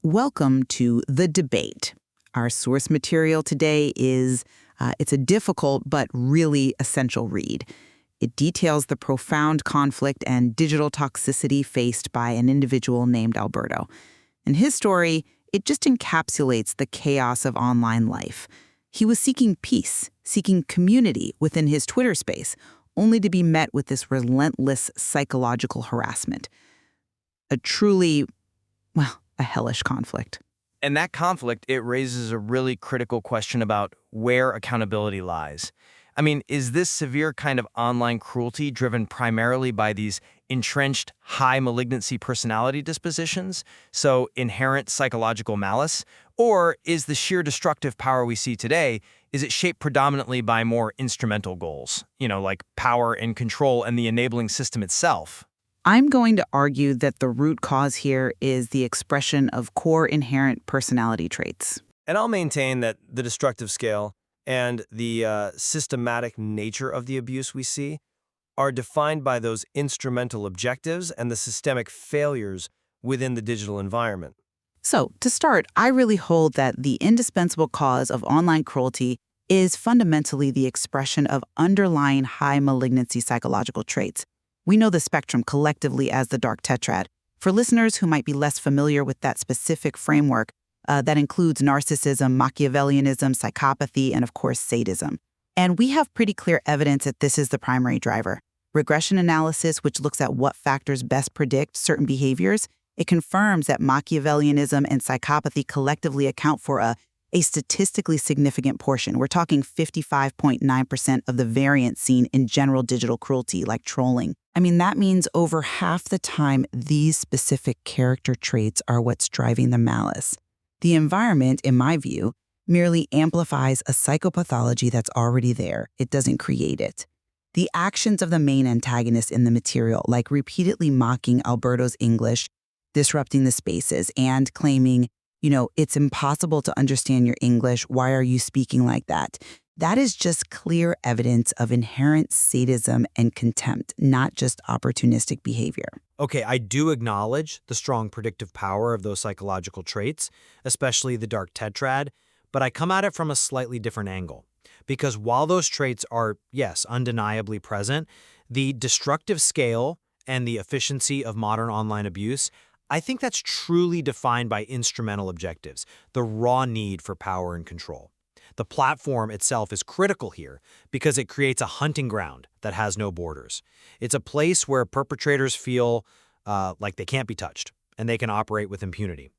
Welcome to The Debate. Our source material today is, it's a difficult but really essential read. It details the profound conflict and digital toxicity faced by an individual named Alberto. In his story, it just encapsulates the chaos of online life. He was seeking peace, seeking community within his Twitter space, only to be met with this relentless psychological harassment. A truly, a hellish conflict. And that conflict, it raises a really critical question about where accountability lies. I mean, is this severe kind of online cruelty driven primarily by these entrenched high malignancy personality dispositions, so inherent psychological malice? Or is the sheer destructive power we see today, is it shaped predominantly by more instrumental goals, like power and control and the enabling system itself? I'm going to argue that the root cause here is the expression of core inherent personality traits. And I'll maintain that the destructive scale and the systematic nature of the abuse we see are defined by those instrumental objectives and the systemic failures within the digital environment. So, to start, I really hold that the indispensable cause of online cruelty is fundamentally the expression of underlying high malignancy psychological traits. We know the spectrum collectively as the dark tetrad. For listeners who might be less familiar with that specific framework, that includes narcissism, Machiavellianism, psychopathy, and of course, sadism. And we have pretty clear evidence that this is the primary driver. Regression analysis, which looks at what factors best predict certain behaviors, it confirms that Machiavellianism and psychopathy collectively account for a statistically significant portion. We're talking 55.9% of the variance seen in general digital cruelty, like trolling. I mean, that means over half the time, these specific character traits are what's driving the malice. The environment, in my view, merely amplifies a psychopathology that's already there. It doesn't create it. The actions of the main antagonist in the material, like repeatedly mocking Alberto's English, disrupting the spaces, and claiming, it's impossible to understand your English, why are you speaking like that? That is just clear evidence of inherent sadism and contempt, not just opportunistic behavior. Okay, I do acknowledge the strong predictive power of those psychological traits, especially the dark tetrad, but I come at it from a slightly different angle. Because while those traits are, yes, undeniably present, the destructive scale and the efficiency of modern online abuse, I think that's truly defined by instrumental objectives, the raw need for power and control. The platform itself is critical here because it creates a hunting ground that has no borders. It's a place where perpetrators feel like they can't be touched and they can operate with impunity.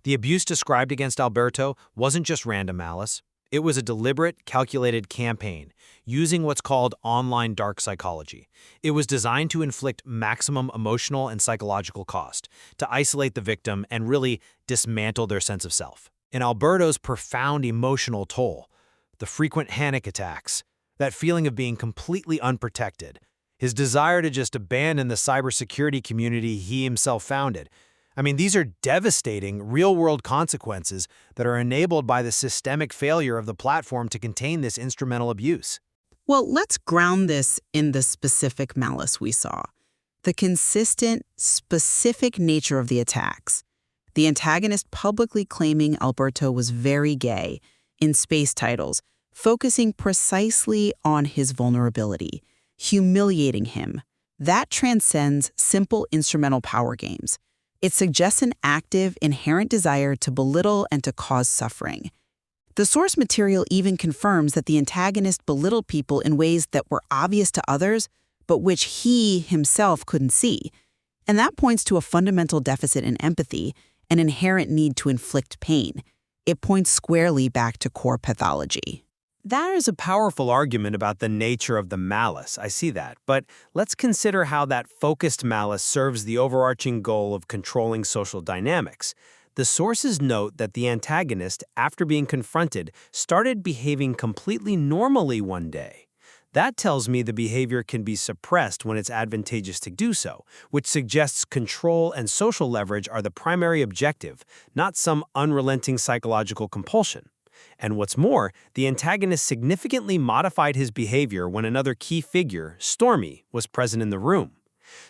The abuse described against Alberto wasn't just random malice. It was a deliberate, calculated campaign using what's called online dark psychology. It was designed to inflict maximum emotional and psychological cost, to isolate the victim and really dismantle their sense of self. In Alberto's profound emotional toll, the frequent panic attacks, that feeling of being completely unprotected, his desire to just abandon the cybersecurity community he himself founded. I mean, these are devastating real-world consequences that are enabled by the systemic failure of the platform to contain this instrumental abuse. Well, let's ground this in the specific malice we saw. The consistent, specific nature of the attacks. The antagonist publicly claiming Alberto was very gay in space titles, focusing precisely on his vulnerability, humiliating him. That transcends simple instrumental power games. It suggests an active, inherent desire to belittle and to cause suffering. The source material even confirms that the antagonist belittled people in ways that were obvious to others, but which he himself couldn't see. And that points to a fundamental deficit in empathy, an inherent need to inflict pain. It points squarely back to core pathology. That is a powerful argument about the nature of the malice, I see that, but let's consider how that focused malice serves the overarching goal of controlling social dynamics. The sources note that the antagonist, after being confronted, started behaving completely normally one day. That tells me the behavior can be suppressed when it's advantageous to do so, which suggests control and social leverage are the primary objective, not some unrelenting psychological compulsion. And what's more, the antagonist significantly modified his behavior when another key figure, Stormy, was present in the room.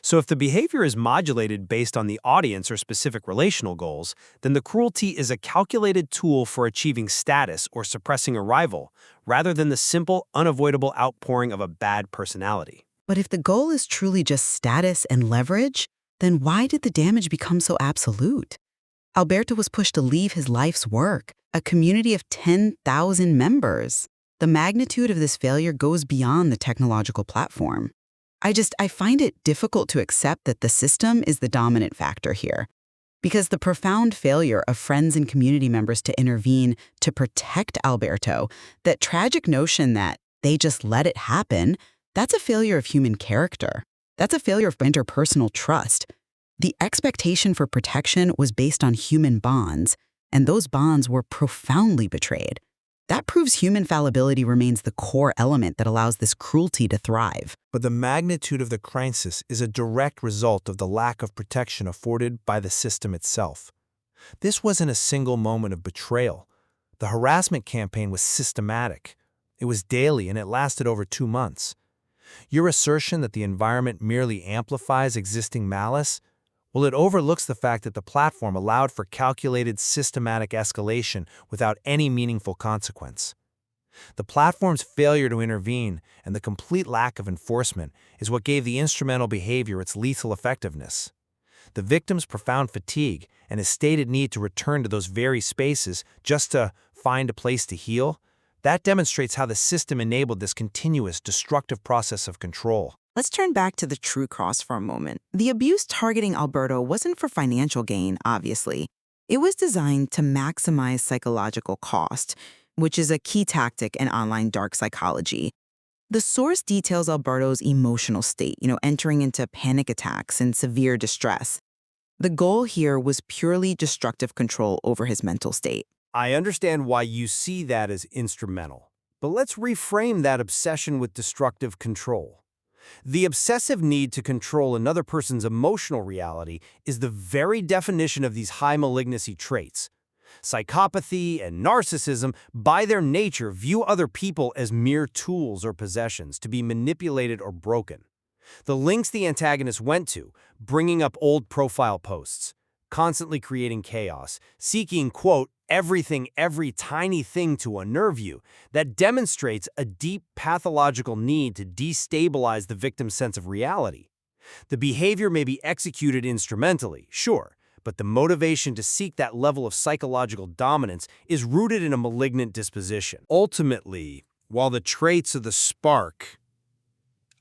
So if the behavior is modulated based on the audience or specific relational goals, then the cruelty is a calculated tool for achieving status or suppressing a rival, rather than the simple, unavoidable outpouring of a bad personality. But if the goal is truly just status and leverage, then why did the damage become so absolute? Alberto was pushed to leave his life's work, a community of 10,000 members. The magnitude of this failure goes beyond the technological platform. I find it difficult to accept that the system is the dominant factor here. Because the profound failure of friends and community members to intervene to protect Alberto, that tragic notion that they just let it happen, that's a failure of human character. That's a failure of interpersonal trust. The expectation for protection was based on human bonds, and those bonds were profoundly betrayed. That proves human fallibility remains the core element that allows this cruelty to thrive. But the magnitude of the crisis is a direct result of the lack of protection afforded by the system itself. This wasn't a single moment of betrayal. The harassment campaign was systematic. It was daily, and it lasted over 2 months. Your assertion that the environment merely amplifies existing malice? Well, it overlooks the fact that the platform allowed for calculated, systematic escalation without any meaningful consequence. The platform's failure to intervene and the complete lack of enforcement is what gave the instrumental behavior its lethal effectiveness. The victim's profound fatigue and his stated need to return to those very spaces just to find a place to heal, that demonstrates how the system enabled this continuous, destructive process of control. Let's turn back to the true cross for a moment. The abuse targeting Alberto wasn't for financial gain, obviously. It was designed to maximize psychological cost, which is a key tactic in online dark psychology. The source details Alberto's emotional state, entering into panic attacks and severe distress. The goal here was purely destructive control over his mental state. I understand why you see that as instrumental, but let's reframe that obsession with destructive control. The obsessive need to control another person's emotional reality is the very definition of these high malignancy traits. Psychopathy and narcissism, by their nature, view other people as mere tools or possessions to be manipulated or broken. The links the antagonist went to, bringing up old profile posts, constantly creating chaos, seeking, quote, everything, every tiny thing to unnerve you, that demonstrates a deep pathological need to destabilize the victim's sense of reality. The behavior may be executed instrumentally, sure, but the motivation to seek that level of psychological dominance is rooted in a malignant disposition. Ultimately, while the traits of the spark,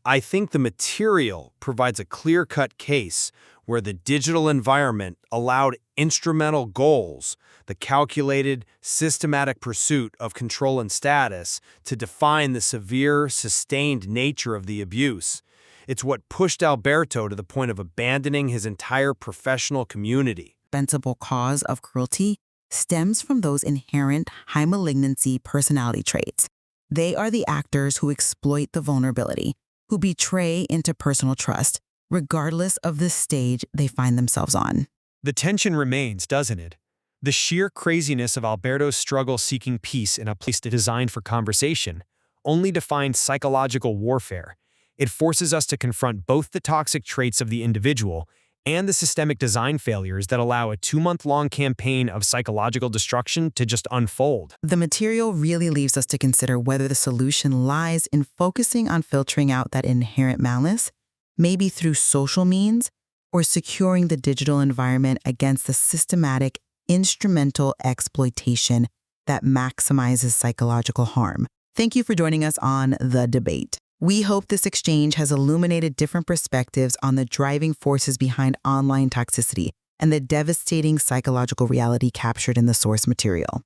I think the material provides a clear-cut case where the digital environment allowed instrumental goals, the calculated, systematic pursuit of control and status, to define the severe, sustained nature of the abuse. It's what pushed Alberto to the point of abandoning his entire professional community. The indispensable cause of cruelty stems from those inherent high malignancy personality traits. They are the actors who exploit the vulnerability, who betray interpersonal trust, regardless of the stage they find themselves on. The tension remains, doesn't it? The sheer craziness of Alberto's struggle seeking peace in a place designed for conversation only defines psychological warfare. It forces us to confront both the toxic traits of the individual and the systemic design failures that allow a 2-month-long campaign of psychological destruction to just unfold. The material really leaves us to consider whether the solution lies in focusing on filtering out that inherent malice, maybe through social means, or securing the digital environment against the systematic, instrumental exploitation that maximizes psychological harm. Thank you for joining us on The Debate. We hope this exchange has illuminated different perspectives on the driving forces behind online toxicity and the devastating psychological reality captured in the source material.